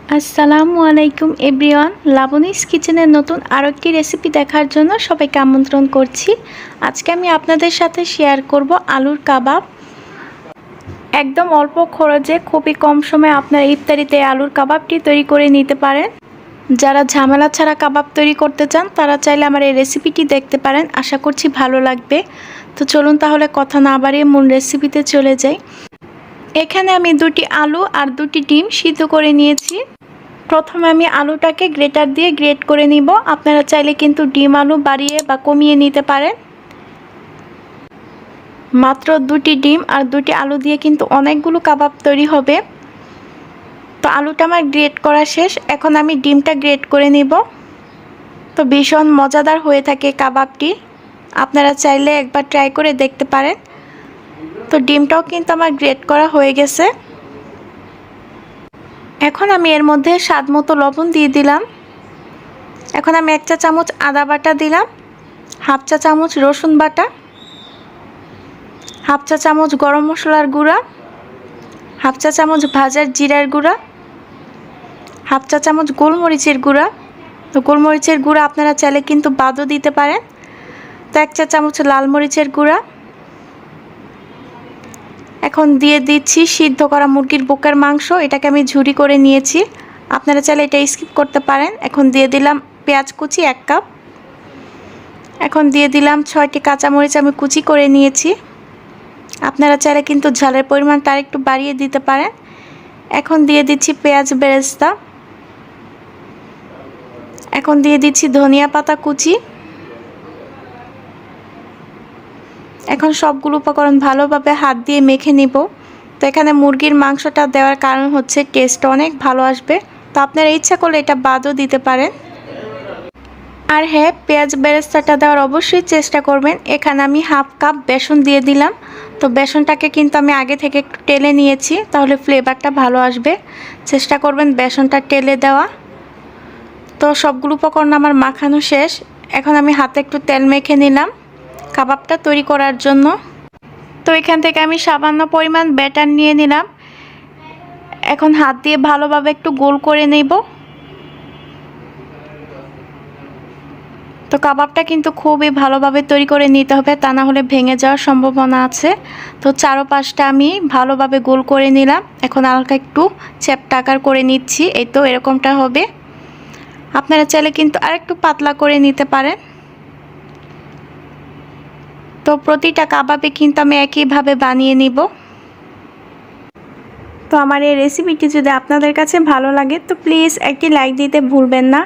আসসালামু আলাইকুম এভরিওয়ান, লাবণীস কিচেনের নতুন আরও একটি রেসিপি দেখার জন্য সবাইকে আমন্ত্রণ করছি। আজকে আমি আপনাদের সাথে শেয়ার করব আলুর কাবাব। একদম অল্প খরচে খুবই কম সময়ে আপনারা ইফতারিতে আলুর কাবাবটি তৈরি করে নিতে পারেন। যারা ঝামেলা ছাড়া কাবাব তৈরি করতে চান তারা চাইলে আমার এই রেসিপিটি দেখতে পারেন, আশা করছি ভালো লাগবে। তো চলুন তাহলে কথা না বাড়িয়ে মূল রেসিপিতে চলে যাই। এখানে আমি 2টি আলু আর 2টি ডিম সিদ্ধ করে নিয়েছি। প্রথমে আমি আলুটাকে গ্রেটার দিয়ে গ্রেট করে নিব। আপনারা চাইলে কিন্তু ডিম আলু বাড়িয়ে বা কমিয়ে নিতে পারেন। মাত্র 2টি ডিম আর 2টি আলু দিয়ে কিন্তু অনেকগুলো কাবাব তৈরি হবে। তো আলুটা আমার গ্রেট করা শেষ, এখন আমি ডিমটা গ্রেট করে নিব। তো ভীষণ মজাদার হয়ে থাকে কাবাবটি, আপনারা চাইলে একবার ট্রাই করে দেখতে পারেন। তো ডিমটাও কিন্তু আমার গ্রেট করা হয়ে গেছে। এখন আমি এর মধ্যে স্বাদ মতো লবণ দিয়ে দিলাম। এখন আমি 1 চা চামচ আদা বাটা দিলাম, 1/2 চা চামচ রসুন বাটা, 1/2 চা চামচ গরম মশলার গুঁড়া, 1/2 চা চামচ ভাজার জিরার গুঁড়া, 1/2 চা চামচ গোলমরিচের গুঁড়া। তো গোলমরিচের গুঁড়া আপনারা চাইলে কিন্তু বাদও দিতে পারেন। তো 1 চা চামচ লাল মরিচের গুঁড়া। এখন দিয়ে দিচ্ছি সিদ্ধ করা মুরগির বুকের মাংস, এটাকে আমি ঝুরি করে নিয়েছি, আপনারা চাইলে এটা স্কিপ করতে পারেন। এখন দিয়ে দিলাম পেঁয়াজ কুচি 1 কাপ। এখন দিয়ে দিলাম 6টি কাঁচামরিচ আমি কুচি করে নিয়েছি, আপনারা চাইলে কিন্তু ঝালের পরিমাণটা আরেকটু বাড়িয়ে দিতে পারেন। এখন দিয়ে দিচ্ছি পেঁয়াজ বেরেস্তা। এখন দিয়ে দিচ্ছি ধনিয়া পাতা কুচি। এখন সবগুলো উপকরণ ভালোভাবে হাত দিয়ে মেখে নিব। তো এখানে মুরগির মাংসটা দেওয়ার কারণ হচ্ছে টেস্ট অনেক ভালো আসবে। তো আপনারা ইচ্ছা করলে এটা বাদও দিতে পারেন। আর হ্যাঁ, পেঁয়াজ বেরেস্তাটা দেওয়ার অবশ্যই চেষ্টা করবেন। এখানে আমি 1/2 কাপ বেসন দিয়ে দিলাম। তো বেসনটাকে কিন্তু আমি আগে থেকে একটু টেলে নিয়েছি, তাহলে ফ্লেভারটা ভালো আসবে। চেষ্টা করবেন বেসনটা টেলে দেওয়া। তো সবগুলো উপকরণ আমার মাখানো শেষ। এখন আমি হাতে একটু তেল মেখে নিলাম কাবাবটা তৈরি করার জন্য। তো এখান থেকে আমি সামান্য পরিমাণ ব্যাটার নিয়ে নিলাম। এখন হাত দিয়ে ভালোভাবে একটু গোল করে নেব। তো কাবাবটা কিন্তু খুবই ভালোভাবে তৈরি করে নিতে হবে, তা না হলে ভেঙে যাওয়ার সম্ভাবনা আছে। তো চারপাশটা আমি ভালোভাবে গোল করে নিলাম। এখন হালকা একটু চ্যাপ্টা আকার করে নিচ্ছি, এই তো এরকমটা হবে। আপনারা চাইলে কিন্তু আরেকটু পাতলা করে নিতে পারেন। তো প্রতিটা কাবাবে কিন্তু আমি একইভাবে বানিয়ে নিব। তো আমার এই রেসিপিটি যদি আপনাদের কাছে ভালো লাগে তো প্লিজ একটি লাইক দিতে ভুলবেন না।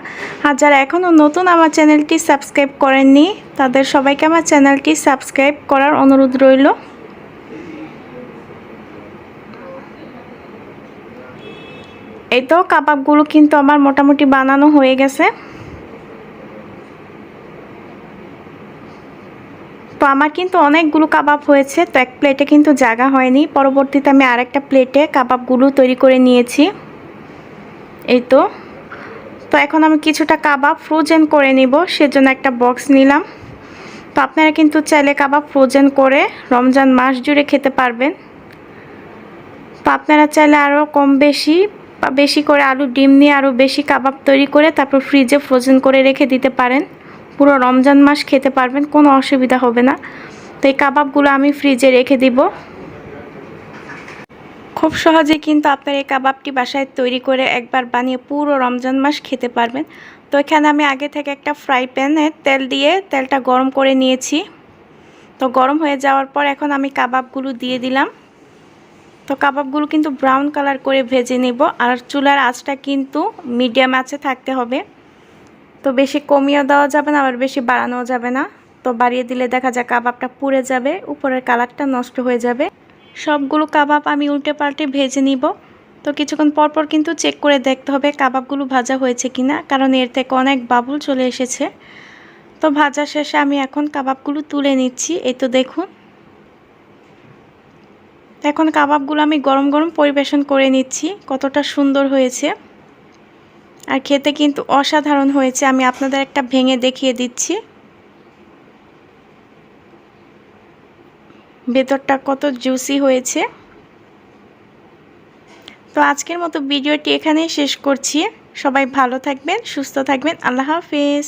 আর যারা এখনও নতুন আমার চ্যানেলটি সাবস্ক্রাইব করেননি তাদের সবাইকে আমার চ্যানেলটি সাবস্ক্রাইব করার অনুরোধ রইল। এই তো কাবাবগুলো কিন্তু আমার মোটামুটি বানানো হয়ে গেছে। তো আমার কিন্তু অনেকগুলো কাবাব হয়েছে, তো এক প্লেটে কিন্তু জায়গা হয়নি। পরবর্তীতে আমি আরেকটা প্লেটে কাবাবগুলো তৈরি করে নিয়েছি। এই তো এখন আমি কিছুটা কাবাব ফ্রোজেন করে নিব, সেজন্য একটা বক্স নিলাম। তো আপনারা কিন্তু চাইলে কাবাব ফ্রোজেন করে রমজান মাস জুড়ে খেতে পারবেন। তো আপনারা চাইলে আরও কম বেশি বা বেশি করে আলু ডিম নিয়ে আরও বেশি কাবাব তৈরি করে তারপর ফ্রিজে ফ্রোজেন করে রেখে দিতে পারেন। পুরো রমজান মাস খেতে পারবেন, কোনো অসুবিধা হবে না। তো এই কাবাবগুলো আমি ফ্রিজে রেখে দিব। খুব সহজে কিন্তু আপনারা এই কাবাবটি বাসায় তৈরি করে একবার বানিয়ে পুরো রমজান মাস খেতে পারবেন। তো এখানে আমি আগে থেকে একটা ফ্রাই প্যানে তেল দিয়ে তেলটা গরম করে নিয়েছি। তো গরম হয়ে যাওয়ার পর এখন আমি কাবাবগুলো দিয়ে দিলাম। তো কাবাবগুলো কিন্তু ব্রাউন কালার করে ভেজে নেব, আর চুলার আঁচটা কিন্তু মিডিয়াম আঁচে থাকতে হবে। তো বেশি কমিয়েও দেওয়া যাবে না, আবার বেশি বাড়ানোও যাবে না। তো বাড়িয়ে দিলে দেখা যায় কাবাবটা পুড়ে যাবে, উপরের কালারটা নষ্ট হয়ে যাবে। সবগুলো কাবাব আমি উল্টে পাল্টে ভেজে নিব। তো কিছুক্ষণ পরপর কিন্তু চেক করে দেখতে হবে কাবাবগুলো ভাজা হয়েছে কিনা, কারণ এর থেকে অনেক বাবুল চলে এসেছে। তো ভাজা শেষে আমি এখন কাবাবগুলো তুলে নিচ্ছি। এই তো দেখুন, এখন কাবাবগুলো আমি গরম গরম পরিবেশন করে নিচ্ছি। কতটা সুন্দর হয়েছে, আর খেতে কিন্তু অসাধারণ হয়েছে। আমি আপনাদের একটা ভেঙে দেখিয়ে দিচ্ছি ভেতরটা কত জুসি হয়েছে। তো আজকের মতো ভিডিওটি এখানেই শেষ করছি। সবাই ভালো থাকবেন, সুস্থ থাকবেন। আল্লাহ হাফেজ।